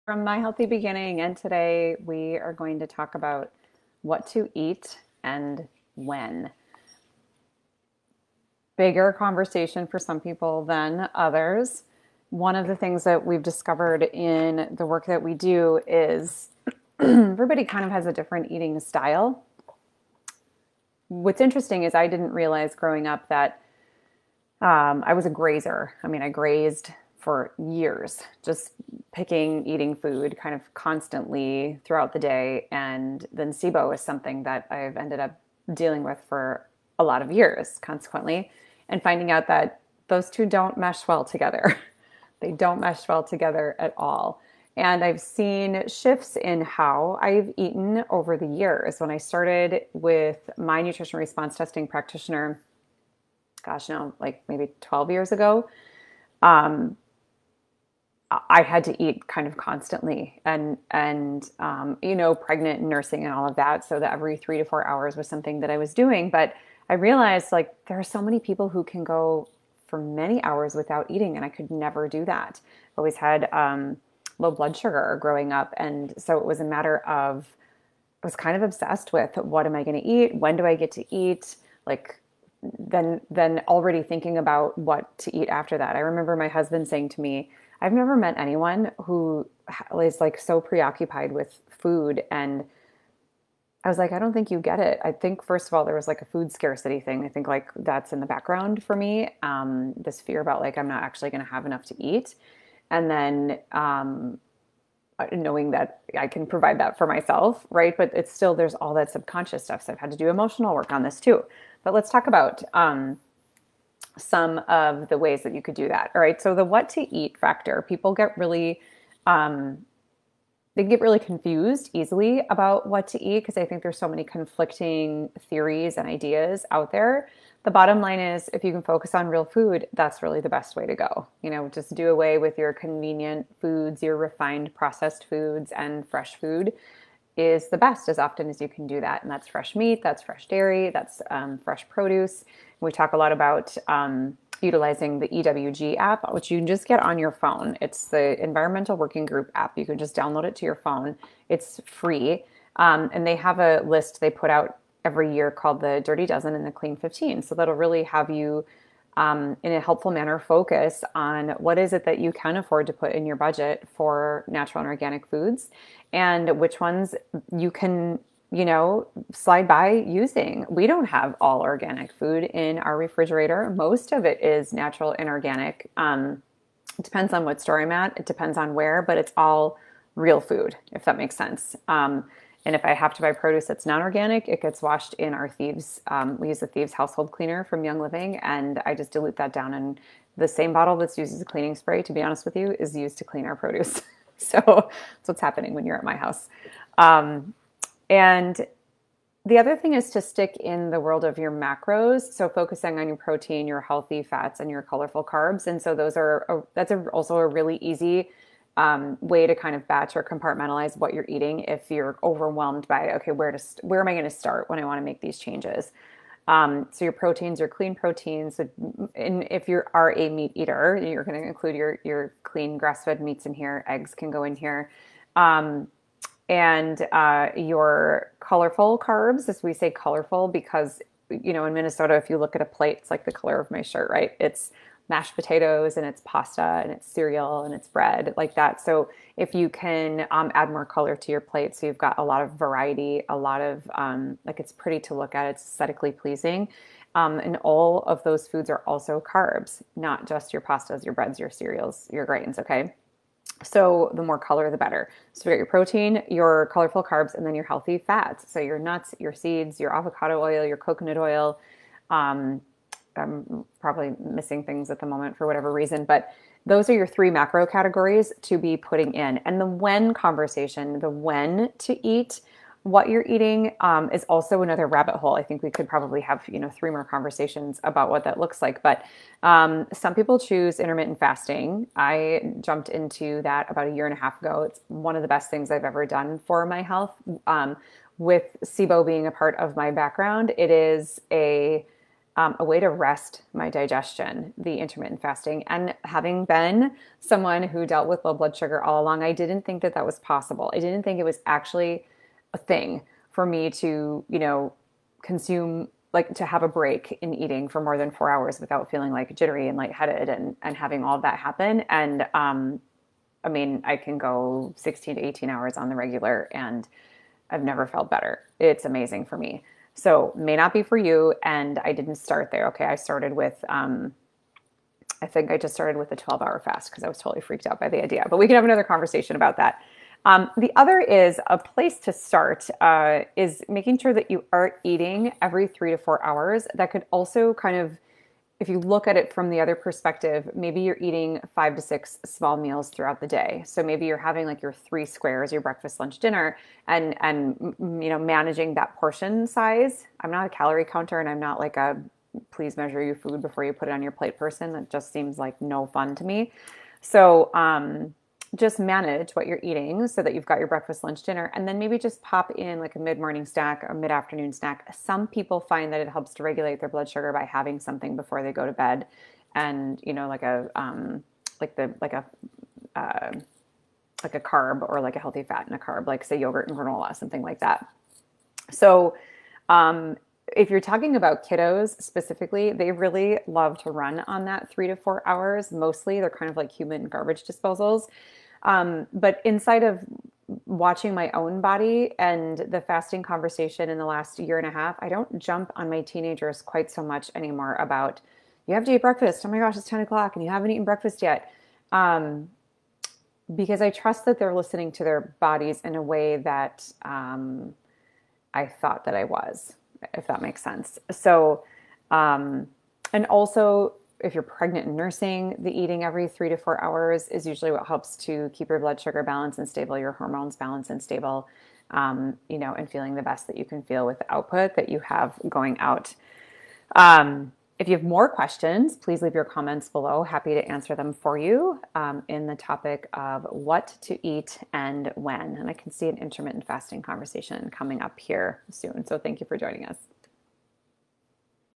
From My Healthy Beginning, and today we are going to talk about what to eat and when. Bigger conversation for some people than others. One of the things that we've discovered in the work that we do is everybody kind of has a different eating style. What's interesting is I didn't realize growing up that I was a grazer. I mean, I grazed for years, just picking, eating food kind of constantly throughout the day. And then SIBO is something that I've ended up dealing with for a lot of years, consequently, and finding out that those two don't mesh well together. They don't mesh well together at all. And I've seen shifts in how I've eaten over the years. When I started with my nutrition response testing practitioner, gosh, no, like maybe 12 years ago, I had to eat kind of constantly and pregnant and nursing and all of that. So that every 3 to 4 hours was something that I was doing. But I realized like there are so many people who can go for many hours without eating, and I could never do that. I always had low blood sugar growing up. And so it was a matter of, I was kind of obsessed with what am I going to eat? When do I get to eat? Like, then already thinking about what to eat after that. I remember my husband saying to me, I've never met anyone who is like so preoccupied with food. And I was like, I don't think you get it. I think, first of all, there was like a food scarcity thing. I think like that's in the background for me. This fear about like, I'm not actually going to have enough to eat. And then knowing that I can provide that for myself, right? But it's still, there's all that subconscious stuff. So I've had to do emotional work on this too. But let's talk about some of the ways that you could do that. All right. So the what to eat factor, people get really, they get really confused easily about what to eat because I think there's so many conflicting theories and ideas out there. The bottom line is if you can focus on real food, that's really the best way to go. You know, just do away with your convenient foods, your refined processed foods, and fresh food is the best as often as you can do that. And that's fresh meat, that's fresh dairy, that's fresh produce. We talk a lot about utilizing the EWG app, which you can just get on your phone. It's the Environmental Working Group app. You can just download it to your phone. It's free. And they have a list they put out every year called the Dirty Dozen and the Clean 15. So that'll really have you in a helpful manner focus on what is it that you can afford to put in your budget for natural and organic foods and which ones you can, slide by using. We don't have all organic food in our refrigerator. Most of it is natural and organic. It depends on what store I'm at. It depends on where, but it's all real food, if that makes sense. And if I have to buy produce that's non-organic, it gets washed in our Thieves. We use the Thieves household cleaner from Young Living, and I just dilute that down. And the same bottle that's used as a cleaning spray, to be honest with you, is used to clean our produce. So that's what's happening when you're at my house. And the other thing is to stick in the world of your macros. So focusing on your protein, your healthy fats, and your colorful carbs. And so that's also a really easy way to kind of batch or compartmentalize what you're eating if you're overwhelmed by, okay, where am I going to start when I want to make these changes? So your proteins, your clean proteins, and if you are a meat eater, you're going to include your clean grass-fed meats in here. Eggs can go in here. And your colorful carbs, as we say colorful, because, in Minnesota, if you look at a plate, it's like the color of my shirt, right? It's mashed potatoes and it's pasta and it's cereal and it's bread like that. So if you can add more color to your plate, so you've got a lot of variety, a lot of like it's pretty to look at, it's aesthetically pleasing. And all of those foods are also carbs, not just your pastas, your breads, your cereals, your grains, okay? So the more color, the better. So you got your protein, your colorful carbs, and then your healthy fats. So your nuts, your seeds, your avocado oil, your coconut oil. I'm probably missing things at the moment for whatever reason, but those are your three macro categories to be putting in. And the when conversation, the when to eat what you're eating is also another rabbit hole. I think we could probably have, 3 more conversations about what that looks like. But some people choose intermittent fasting. I jumped into that about a year and a half ago. It's one of the best things I've ever done for my health. With SIBO being a part of my background, it is a a way to rest my digestion, the intermittent fasting. And having been someone who dealt with low blood sugar all along, I didn't think that that was possible. I didn't think it was actually a thing for me to, consume, like to have a break in eating for more than 4 hours without feeling like jittery and lightheaded and having all of that happen. And I mean, I can go 16 to 18 hours on the regular and I've never felt better. It's amazing for me. So may not be for you. And I didn't start there. Okay. I started with, I think I just started with a 12-hour fast because I was totally freaked out by the idea, but we can have another conversation about that. The other is a place to start is making sure that you are eating every 3 to 4 hours. That could also kind of, if you look at it from the other perspective, maybe you're eating 5 to 6 small meals throughout the day. So maybe you're having like your 3 squares, your breakfast, lunch, dinner, and managing that portion size. I'm not a calorie counter, and I'm not like a please measure your food before you put it on your plate person. That just seems like no fun to me. So just manage what you're eating so that you've got your breakfast, lunch, dinner, and then maybe just pop in like a mid-morning snack, a mid-afternoon snack. Some people find that it helps to regulate their blood sugar by having something before they go to bed, and like a carb or like a healthy fat in a carb, like say yogurt and granola, something like that. So if you're talking about kiddos specifically, they really love to run on that 3 to 4 hours. Mostly they're kind of like human garbage disposals. But inside of watching my own body and the fasting conversation in the last year and a half, I don't jump on my teenagers quite so much anymore about, you have to eat breakfast. Oh my gosh, it's 10 o'clock and you haven't eaten breakfast yet. Because I trust that they're listening to their bodies in a way that I thought that I was, if that makes sense. So, and also if you're pregnant and nursing, the eating every 3 to 4 hours is usually what helps to keep your blood sugar balanced and stable, your hormones balanced and stable, and feeling the best that you can feel with the output that you have going out. If you have more questions, please leave your comments below. Happy to answer them for you in the topic of what to eat and when. And I can see an intermittent fasting conversation coming up here soon. So thank you for joining us.